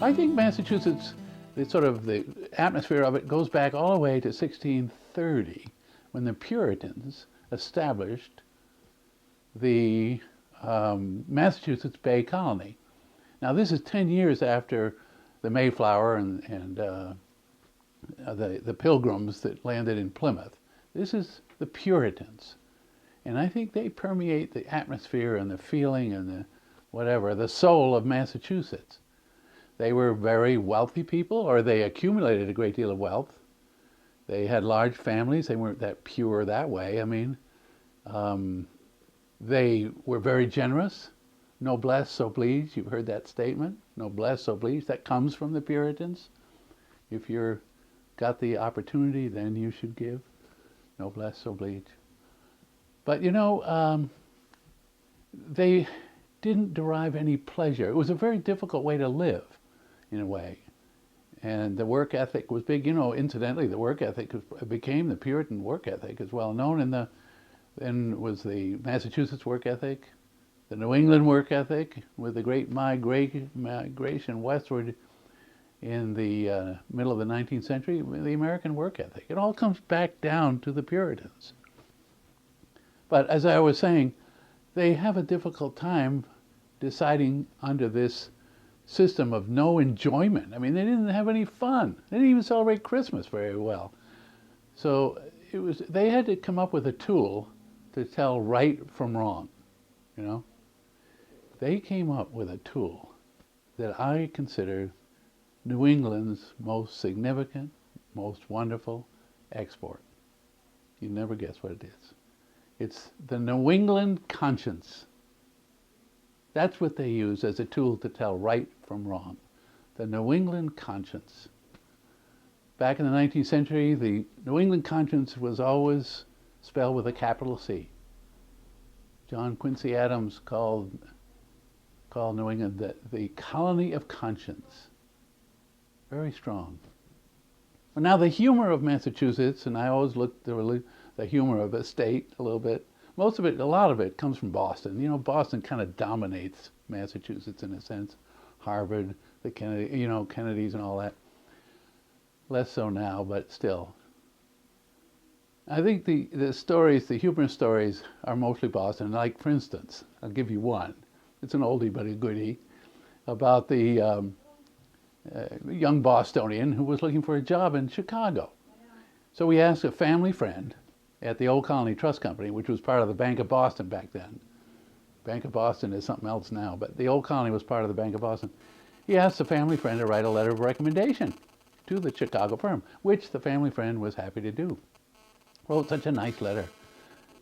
I think Massachusetts, the atmosphere of it goes back all the way to 1630, when the Puritans established the Massachusetts Bay Colony. Now, this is 10 years after the Mayflower and the Pilgrims that landed in Plymouth. This is the Puritans. And I think they permeate the atmosphere and the feeling and the soul of Massachusetts. They were very wealthy people, or they accumulated a great deal of wealth. They had large families. They weren't that pure that way. I mean, they were very generous. Noblesse oblige. You've heard that statement. Noblesse oblige. That comes from the Puritans. If you're got the opportunity, then you should give. Noblesse oblige. But they didn't derive any pleasure. It was a very difficult way to live, in a way. And the work ethic was big. Incidentally, the work ethic became the Puritan work ethic, is well known. Then was the Massachusetts work ethic, the New England work ethic, with the great migration westward in the middle of the 19th century, the American work ethic. It all comes back down to the Puritans. But as I was saying, they have a difficult time deciding under this system of no enjoyment. I mean, they didn't have any fun. They didn't even celebrate Christmas very well. So they had to come up with a tool to tell right from wrong, They came up with a tool that I consider New England's most significant, most wonderful export. You never guess what it is. It's the New England conscience. That's what they use as a tool to tell right from wrong. The New England conscience. Back in the 19th century, the New England conscience was always spelled with a capital C. John Quincy Adams called New England the colony of conscience. Very strong. But now the humor of Massachusetts, and I always look the humor of a state a little bit. A lot of it comes from Boston. Boston kind of dominates Massachusetts in a sense. Harvard, the Kennedys and all that. Less so now, but still. I think the humorous stories are mostly Boston. Like, for instance, I'll give you one. It's an oldie but a goodie about the young Bostonian who was looking for a job in Chicago. So we asked a family friend at the Old Colony Trust Company, which was part of the Bank of Boston back then. Bank of Boston is something else now, but the Old Colony was part of the Bank of Boston. He asked the family friend to write a letter of recommendation to the Chicago firm, which the family friend was happy to do. Wrote such a nice letter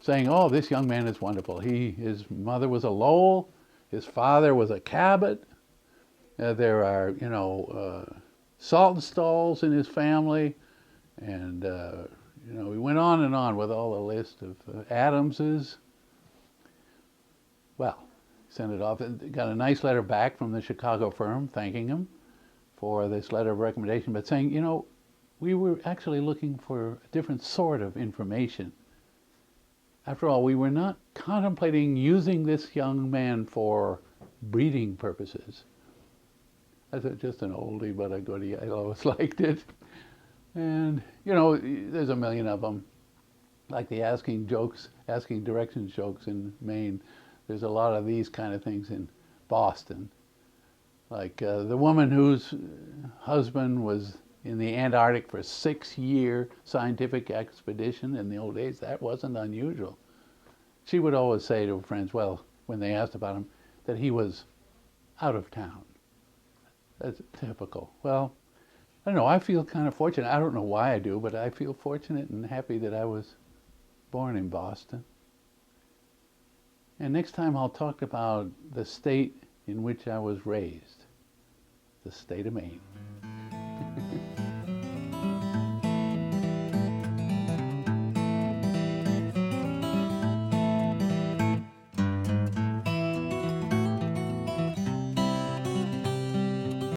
saying, oh, this young man is wonderful. His mother was a Lowell, his father was a Cabot. There are, salt stalls in his family, and he went on and on with all the list of Adamses. Well, sent it off and got a nice letter back from the Chicago firm thanking him for this letter of recommendation, but saying, we were actually looking for a different sort of information. After all, we were not contemplating using this young man for breeding purposes. That's just an oldie but a goodie. I always liked it. And, there's a million of them. Like the asking directions jokes in Maine. There's a lot of these kind of things in Boston. Like the woman whose husband was in the Antarctic for a 6-year scientific expedition in the old days. That wasn't unusual. She would always say to her friends, well, when they asked about him, that he was out of town. That's typical. Well, I don't know, I feel kind of fortunate. I don't know why I do, but I feel fortunate and happy that I was born in Boston. And next time I'll talk about the state in which I was raised, the state of Maine.